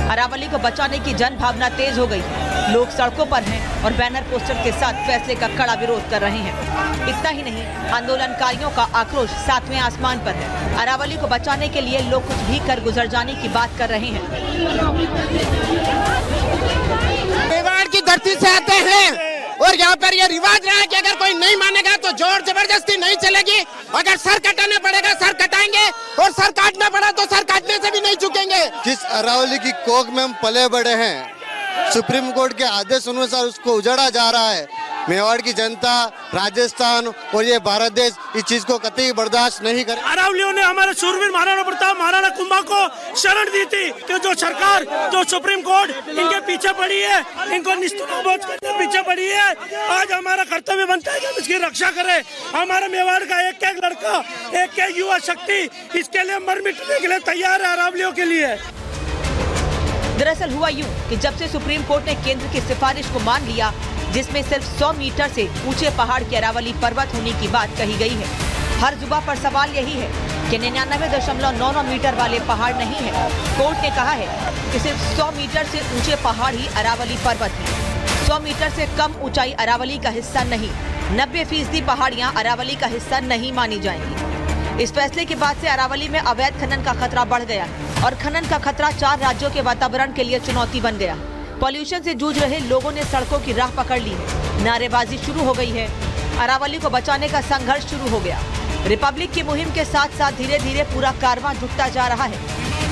अरावली को बचाने की जन भावना तेज हो गई। लोग सड़कों पर हैं और बैनर पोस्टर के साथ फैसले का कड़ा विरोध कर रहे हैं। इतना ही नहीं, आंदोलनकारियों का आक्रोश सातवें आसमान पर है। अरावली को बचाने के लिए लोग कुछ भी कर गुजर जाने की बात कर रहे हैं। मेवाड़ की धरती से आते हैं और यहाँ पर ये रिवाज रहा है कि अगर कोई नहीं मानेगा तो जोर जबरदस्ती नहीं चलेगी। अगर सर कटाना पड़ेगा सर कटाएंगे और सर काटना पड़ा तो सर काटने से भी नहीं चुकेंगे। जिस अरावली की कोख में हम पले बड़े हैं, सुप्रीम कोर्ट के आदेश अनुसार उसको उजाड़ा जा रहा है। मेवाड़ की जनता, राजस्थान और ये भारत देश इस चीज को कतई बर्दाश्त नहीं करे। अरावलियों ने हमारे शूरवीर महाराणा प्रताप, महाराणा कुंभा को शरण दी थी कि जो सरकार, जो सुप्रीम कोर्ट इनके पीछे पड़ी है, इनको निस्तुक करके पीछे पड़ी है। आज हमारा कर्तव्य बनता है कि हम इसकी रक्षा करें। हमारे मेवाड़ का एक एक लड़का, एक एक युवा शक्ति इसके लिए मर मिटने के लिए तैयार है, अरावलियों के लिए। दरअसल हुआ यूं कि जब से सुप्रीम कोर्ट ने केंद्र की सिफारिश को मान लिया, जिसमें सिर्फ 100 मीटर से ऊंचे पहाड़ के अरावली पर्वत होने की बात कही गई है, हर जुबान पर सवाल यही है कि 99.99 मीटर वाले पहाड़ नहीं है। कोर्ट ने कहा है कि सिर्फ 100 मीटर से ऊंचे पहाड़ ही अरावली पर्वत है। 100 मीटर से कम ऊंचाई अरावली का हिस्सा नहीं। 90% पहाड़ियां अरावली का हिस्सा नहीं मानी जाएंगी। इस फैसले के बाद से अरावली में अवैध खनन का खतरा बढ़ गया और खनन का खतरा 4 राज्यों के वातावरण के लिए चुनौती बन गया। पॉल्यूशन से जूझ रहे लोगों ने सड़कों की राह पकड़ ली है। नारेबाजी शुरू हो गई है। अरावली को बचाने का संघर्ष शुरू हो गया। रिपब्लिक की मुहिम के साथ साथ धीरे धीरे पूरा कारवां जुटता जा रहा है।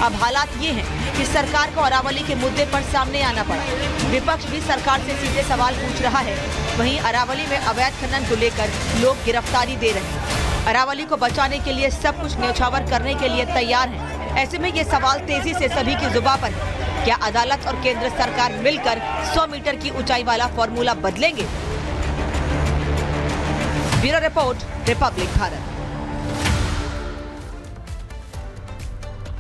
अब हालात ये हैं कि सरकार को अरावली के मुद्दे पर सामने आना पड़ा। विपक्ष भी सरकार से सीधे सवाल पूछ रहा है। वहीं अरावली में अवैध खनन को लेकर लोग गिरफ्तारी दे रहे हैं। अरावली को बचाने के लिए सब कुछ न्यौछावर करने के लिए तैयार हैं। ऐसे में ये सवाल तेजी से सभी की जुबान पर है, क्या अदालत और केंद्र सरकार मिलकर 100 मीटर की ऊंचाई वाला फॉर्मूला बदलेंगे? Bureau report, Republic Bharat.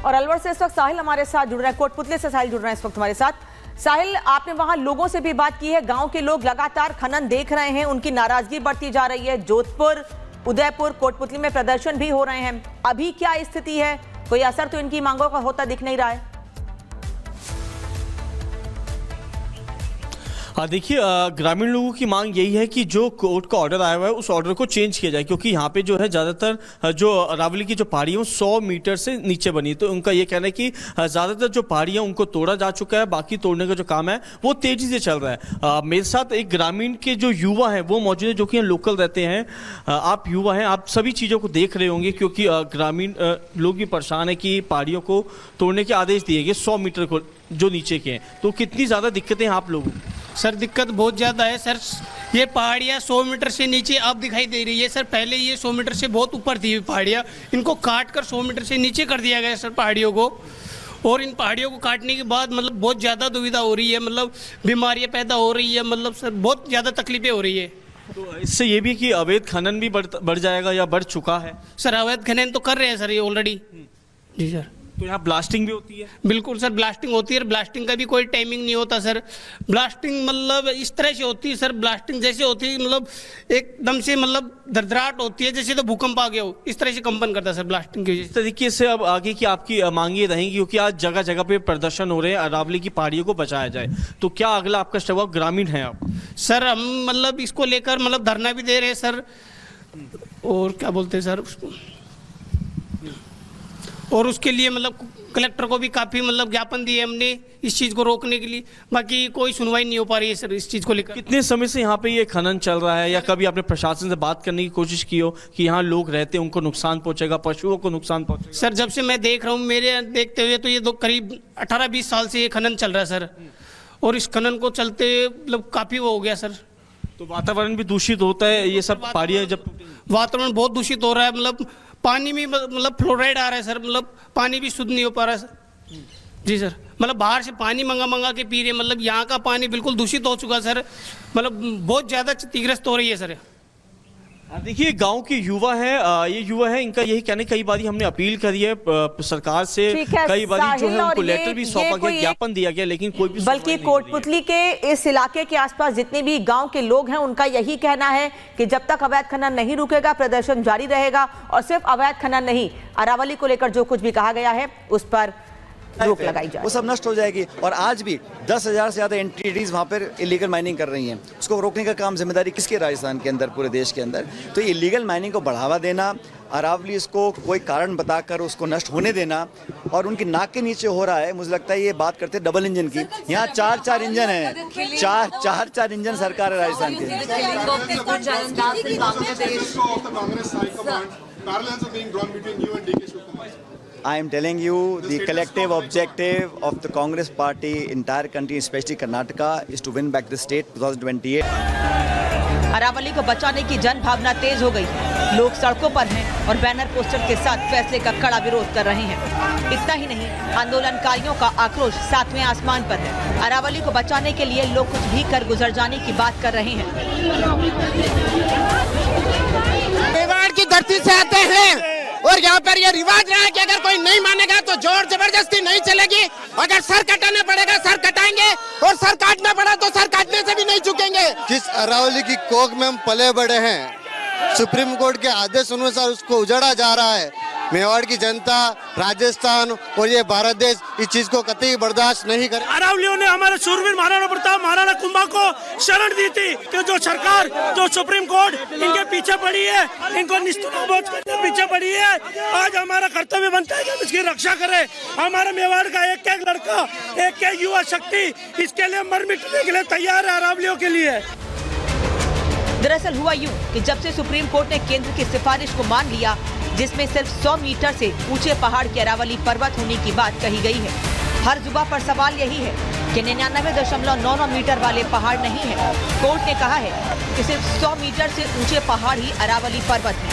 और अलवर से इस वक्त साहिल हमारे साथ जुड़ रहे हैं, कोटपुतली से साहिल जुड़ रहे हैं इस वक्त हमारे साथ। साहिल, आपने वहां लोगों से भी बात की है। गांव के लोग लगातार खनन देख रहे हैं, उनकी नाराजगी बढ़ती जा रही है। जोधपुर, उदयपुर, कोटपुतली में प्रदर्शन भी हो रहे हैं। अभी क्या स्थिति है? कोई असर तो इनकी मांगों का होता दिख नहीं रहा है। देखिए, ग्रामीण लोगों की मांग यही है कि जो कोर्ट का ऑर्डर आया हुआ है उस ऑर्डर को चेंज किया जाए, क्योंकि यहाँ पे जो है ज़्यादातर जो अरावली की जो पहाड़ियाँ 100 मीटर से नीचे बनी है। तो उनका ये कहना है कि ज़्यादातर जो पहाड़ियाँ उनको तोड़ा जा चुका है, बाकी तोड़ने का जो काम है वो तेज़ी से चल रहा है। मेरे साथ एक ग्रामीण के जो युवा हैं वो मौजूद है, जो कि यहाँ लोकल रहते हैं। आप युवा हैं, आप सभी चीज़ों को देख रहे होंगे, क्योंकि ग्रामीण लोग भी परेशान है कि पहाड़ियों को तोड़ने के आदेश दिए गए 100 मीटर को जो नीचे के हैं। तो कितनी ज़्यादा दिक्कतें हैं आप लोगों को? सर दिक्कत बहुत ज़्यादा है सर। ये पहाड़ियाँ 100 मीटर से नीचे अब दिखाई दे रही है सर। पहले ये 100 मीटर से बहुत ऊपर थी पहाड़ियाँ, इनको काट कर 100 मीटर से नीचे कर दिया गया सर पहाड़ियों को। और इन पहाड़ियों को काटने के बाद मतलब बहुत ज़्यादा दुविधा हो रही है, मतलब बीमारियाँ पैदा हो रही है, मतलब सर बहुत ज़्यादा तकलीफें हो रही है। तो इससे ये भी कि अवैध खनन भी बढ़ जाएगा या बढ़ चुका है? सर अवैध खनन तो कर रहे हैं सर ये ऑलरेडी। जी सर। तो यहाँ ब्लास्टिंग भी होती है? बिल्कुल सर, ब्लास्टिंग होती है। ब्लास्टिंग का भी कोई टाइमिंग नहीं होता सर। ब्लास्टिंग मतलब इस तरह से होती है सर, ब्लास्टिंग जैसे होती है मतलब एकदम से मतलब धड़धड़ाहट होती है, जैसे तो भूकंप आ गया हो, इस तरह से कंपन करता है सर ब्लास्टिंग की वजह से। इस तरीके से अब आगे की आपकी मांगे रहेंगी, क्योंकि आज जगह जगह पे प्रदर्शन हो रहे हैं, अरावली की पहाड़ियों को बचाया जाए। तो क्या अगला आपका स्टेप? आप ग्रामीण हैं आप? सर हम मतलब इसको लेकर मतलब धरना भी दे रहे हैं सर, और क्या बोलते हैं सर उसको, और उसके लिए मतलब कलेक्टर को भी काफ़ी मतलब ज्ञापन दिए हमने इस चीज़ को रोकने के लिए। बाकी कोई सुनवाई नहीं हो पा रही है सर इस चीज़ को लेकर। कितने समय से यहाँ पे ये खनन चल रहा है, या कभी आपने प्रशासन से बात करने की कोशिश की हो कि यहाँ लोग रहते हैं उनको नुकसान पहुँचेगा, पशुओं को नुकसान पहुँचेगा? सर जब से मैं देख रहा हूँ, मेरे देखते हुए तो ये करीब 18-20 साल से ये खनन चल रहा है सर। और इस खनन को चलते मतलब काफ़ी वो हो गया सर। तो वातावरण भी दूषित होता है, ये सब पहाड़ियाँ जब वातावरण बहुत दूषित हो रहा है। मतलब पानी में मतलब फ्लोराइड आ रहा है सर, मतलब पानी भी शुद्ध नहीं हो पा रहा है सर। जी सर, मतलब बाहर से पानी मंगा के पी रहे हैं, मतलब यहाँ का पानी बिल्कुल दूषित हो चुका है सर। मतलब बहुत ज़्यादा क्षतिग्रस्त हो रही है सर। देखिए, गांव के युवा हैं, ये युवा है, इनका यही कहने, कई बार हमने अपील करी है सरकार से, कई बार जो है उनको लेटर भी सौंपा गया, ज्ञापन दिया गया, लेकिन कोई भी बल्कि कोटपुतली के इस इलाके के आसपास जितने भी गांव के लोग हैं उनका यही कहना है कि जब तक अवैध खनन नहीं रुकेगा प्रदर्शन जारी रहेगा। और सिर्फ अवैध खनन नहीं, अरावली को लेकर जो कुछ भी कहा गया है उस पर रोक लगाई जाए। वो सब नष्ट हो जाएगी। और आज भी 10,000 से ज़्यादा एंटिटीज वहाँ पर इलीगल माइनिंग कर रही हैं। उसको रोकने का काम जिम्मेदारी किसकी? राजस्थान के अंदर, पूरे देश के अंदर। तो इलीगल माइनिंग को बढ़ावा देना, अरावली इसको कोई कारण बताकर उसको नष्ट होने देना, और उनकी नाक के नीचे हो रहा है। मुझे लगता है ये बात करते हैं डबल इंजन की। यहाँ चार इंजन हैं, चार इंजन सरकार है राजस्थान के। I am telling you, the collective objective of the Congress party, entire country, especially Karnataka, is to win back the state 2028. Aravalli को बचाने की जन भावना तेज हो गई है। लोग सड़कों पर हैं और बैनर पोस्टर के साथ फैसले का कड़ा विरोध कर रहे हैं। इतना ही नहीं, आंदोलनकारियों का आक्रोश सातवें आसमान पर है। अरावली को बचाने के लिए लोग कुछ भी कर गुजर जाने की बात कर रहे हैं। मेवाड़ की धरती से आते हैं और यहाँ पर ये रिवाज रहा है कि अगर कोई नहीं मानेगा तो जोर जबरदस्ती नहीं चलेगी। अगर सर कटाना पड़ेगा सर कटाएंगे, और सर काटना पड़ा तो सर काटने से भी नहीं झुकेंगे। जिस अरावली की कोख में हम पले बड़े हैं, सुप्रीम कोर्ट के आदेश अनुसार उसको उजाड़ा जा रहा है। मेवाड़ की जनता, राजस्थान और ये भारत देश इस चीज को कतई बर्दाश्त नहीं करे। अरावलियों ने हमारे शूरवीर महाराणा प्रताप, महाराणा कुंभा को शरण दी थी कि जो सरकार, जो सुप्रीम कोर्ट इनके पीछे पड़ी है, इनको निस्तुनाबूद करने पीछे पड़ी है। आज हमारा कर्तव्य बनता है कि हम इसकी रक्षा करें। हमारे मेवाड़ का एक एक लड़का, एक एक युवा शक्ति इसके लिए मर मिटने के लिए तैयार है, अरावलियों के लिए। दरअसल हुआ यूं कि जब से सुप्रीम कोर्ट ने केंद्र की सिफारिश को मान लिया, जिसमें सिर्फ 100 मीटर से ऊंचे पहाड़ के अरावली पर्वत होने की बात कही गई है, हर जुबान पर सवाल यही है कि 99.99 मीटर वाले पहाड़ नहीं है। कोर्ट ने कहा है कि सिर्फ 100 मीटर से ऊंचे पहाड़ ही अरावली पर्वत है।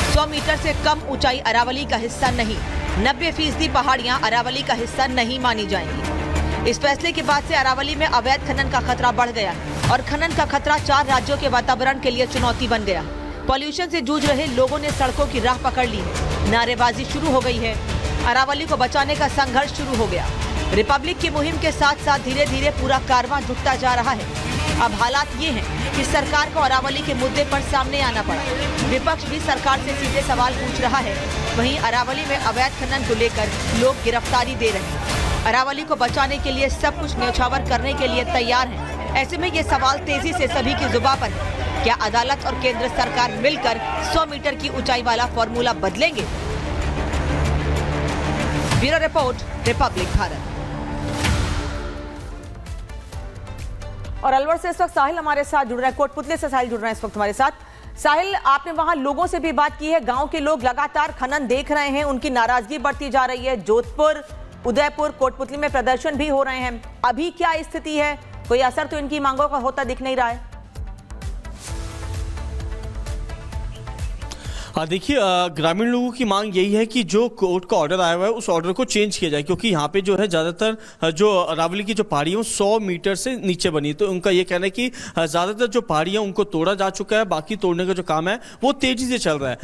100 मीटर से कम ऊंचाई अरावली का हिस्सा नहीं। 90% पहाड़ियां अरावली का हिस्सा नहीं मानी जाएंगी। इस फैसले के बाद से अरावली में अवैध खनन का खतरा बढ़ गया है और खनन का खतरा 4 राज्यों के वातावरण के लिए चुनौती बन गया। पॉल्यूशन से जूझ रहे लोगों ने सड़कों की राह पकड़ ली है। नारेबाजी शुरू हो गई है। अरावली को बचाने का संघर्ष शुरू हो गया। रिपब्लिक की मुहिम के साथ साथ धीरे धीरे पूरा कारवां जुटता जा रहा है। अब हालात ये हैं कि सरकार को अरावली के मुद्दे पर सामने आना पड़ा। विपक्ष भी सरकार से सीधे सवाल पूछ रहा है। वहीं अरावली में अवैध खनन को लेकर लोग गिरफ्तारी दे रहे हैं। अरावली को बचाने के लिए सब कुछ न्यौछावर करने के लिए तैयार हैं। ऐसे में ये सवाल तेजी से सभी की जुबान पर है। क्या अदालत और केंद्र सरकार मिलकर 100 मीटर की ऊंचाई वाला फॉर्मूला बदलेंगे? Bureau report, Republic Bharat. और अलवर से इस वक्त साहिल हमारे साथ जुड़ रहा है। कोटपुतली से साहिल जुड़ रहे हैं इस वक्त हमारे साथ। साहिल, आपने वहां लोगों से भी बात की है। गांव के लोग लगातार खनन देख रहे हैं, उनकी नाराजगी बढ़ती जा रही है। जोधपुर, उदयपुर, कोटपुतली में प्रदर्शन भी हो रहे हैं। अभी क्या स्थिति है? कोई असर तो इनकी मांगों का होता दिख नहीं रहा है। देखिए, ग्रामीण लोगों की मांग यही है कि जो कोर्ट का ऑर्डर आया हुआ है उस ऑर्डर को चेंज किया जाए, क्योंकि यहाँ पे जो है ज़्यादातर जो अरावली की जो पहाड़ी है 100 मीटर से नीचे बनी। तो उनका ये कहना है कि ज़्यादातर जो पहाड़ियाँ उनको तोड़ा जा चुका है, बाकी तोड़ने का जो काम है वो तेज़ी से चल रहा है।